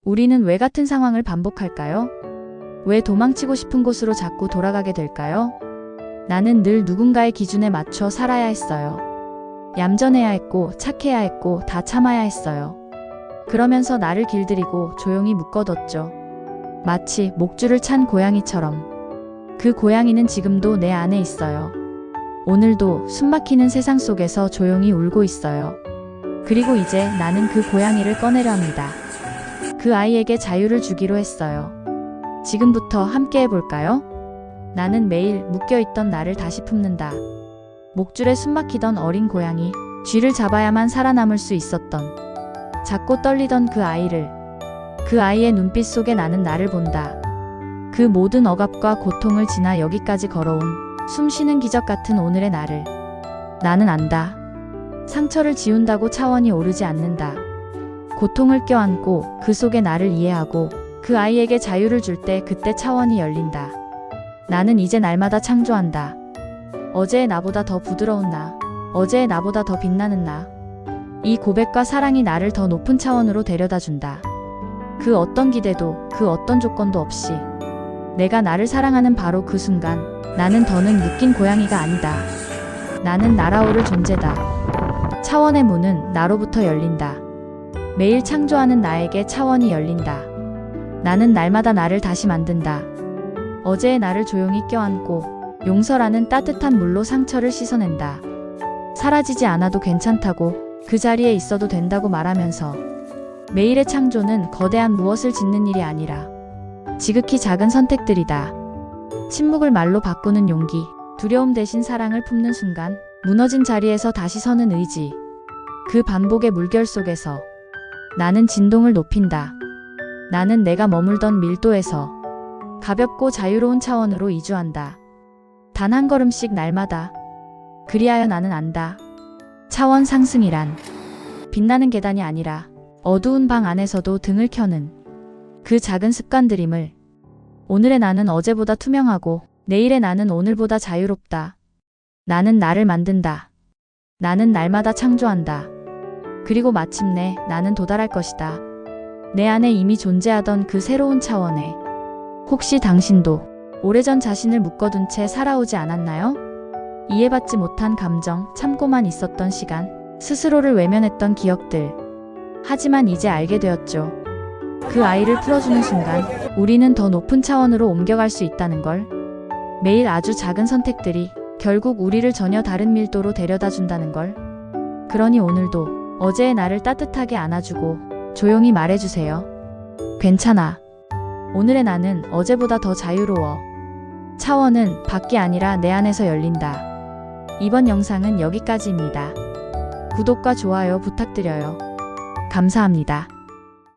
우리는 왜 같은 상황을 반복할까요? 왜 도망치고 싶은 곳으로 자꾸 돌아가게 될까요? 나는 늘 누군가의 기준에 맞춰 살아야 했어요. 얌전해야 했고 착해야 했고 다 참아야 했어요. 그러면서 나를 길들이고 조용히 묶어뒀죠. 마치 목줄을 찬 고양이처럼. 그 고양이는 지금도 내 안에 있어요. 오늘도 숨막히는 세상 속에서 조용히 울고 있어요. 그리고 이제 나는 그 고양이를 꺼내려 합니다. 그 아이에게 자유를 주기로 했어요. 지금부터 함께 해볼까요? 나는 매일 묶여있던 나를 다시 품는다. 목줄에 숨막히던 어린 고양이, 쥐를 잡아야만 살아남을 수 있었던, 작고 떨리던 그 아이를, 그 아이의 눈빛 속에 나는 나를 본다. 그 모든 억압과 고통을 지나 여기까지 걸어온 숨쉬는 기적 같은 오늘의 나를. 나는 안다. 상처를 지운다고 차원이 오르지 않는다. 고통을 껴안고 그 속에 나를 이해하고 그 아이에게 자유를 줄 때 그때 차원이 열린다. 나는 이제 날마다 창조한다. 어제의 나보다 더 부드러운 나, 어제의 나보다 더 빛나는 나. 이 고백과 사랑이 나를 더 높은 차원으로 데려다 준다. 그 어떤 기대도, 그 어떤 조건도 없이. 내가 나를 사랑하는 바로 그 순간, 나는 더는 묶인 고양이가 아니다. 나는 날아오를 존재다. 차원의 문은 나로부터 열린다. 매일 창조하는 나에게 차원이 열린다. 나는 날마다 나를 다시 만든다. 어제의 나를 조용히 껴안고 용서라는 따뜻한 물로 상처를 씻어낸다. 사라지지 않아도 괜찮다고, 그 자리에 있어도 된다고 말하면서 매일의 창조는 거대한 무엇을 짓는 일이 아니라 지극히 작은 선택들이다. 침묵을 말로 바꾸는 용기, 두려움 대신 사랑을 품는 순간, 무너진 자리에서 다시 서는 의지. 그 반복의 물결 속에서 나는 진동을 높인다. 나는 내가 머물던 밀도에서 가볍고 자유로운 차원으로 이주한다. 단 한 걸음씩 날마다. 그리하여 나는 안다. 차원 상승이란 빛나는 계단이 아니라 어두운 방 안에서도 등을 켜는 그 작은 습관들임을. 오늘의 나는 어제보다 투명하고 내일의 나는 오늘보다 자유롭다. 나는 나를 만든다. 나는 날마다 창조한다. 그리고 마침내 나는 도달할 것이다. 내 안에 이미 존재하던 그 새로운 차원에. 혹시 당신도 오래전 자신을 묶어둔 채 살아오지 않았나요? 이해받지 못한 감정, 참고만 있었던 시간, 스스로를 외면했던 기억들. 하지만 이제 알게 되었죠. 그 아이를 풀어주는 순간 우리는 더 높은 차원으로 옮겨갈 수 있다는 걸. 매일 아주 작은 선택들이 결국 우리를 전혀 다른 밀도로 데려다 준다는 걸. 그러니 오늘도 어제의 나를 따뜻하게 안아주고 조용히 말해주세요. 괜찮아. 오늘의 나는 어제보다 더 자유로워. 차원은 밖이 아니라 내 안에서 열린다. 이번 영상은 여기까지입니다. 구독과 좋아요 부탁드려요. 감사합니다.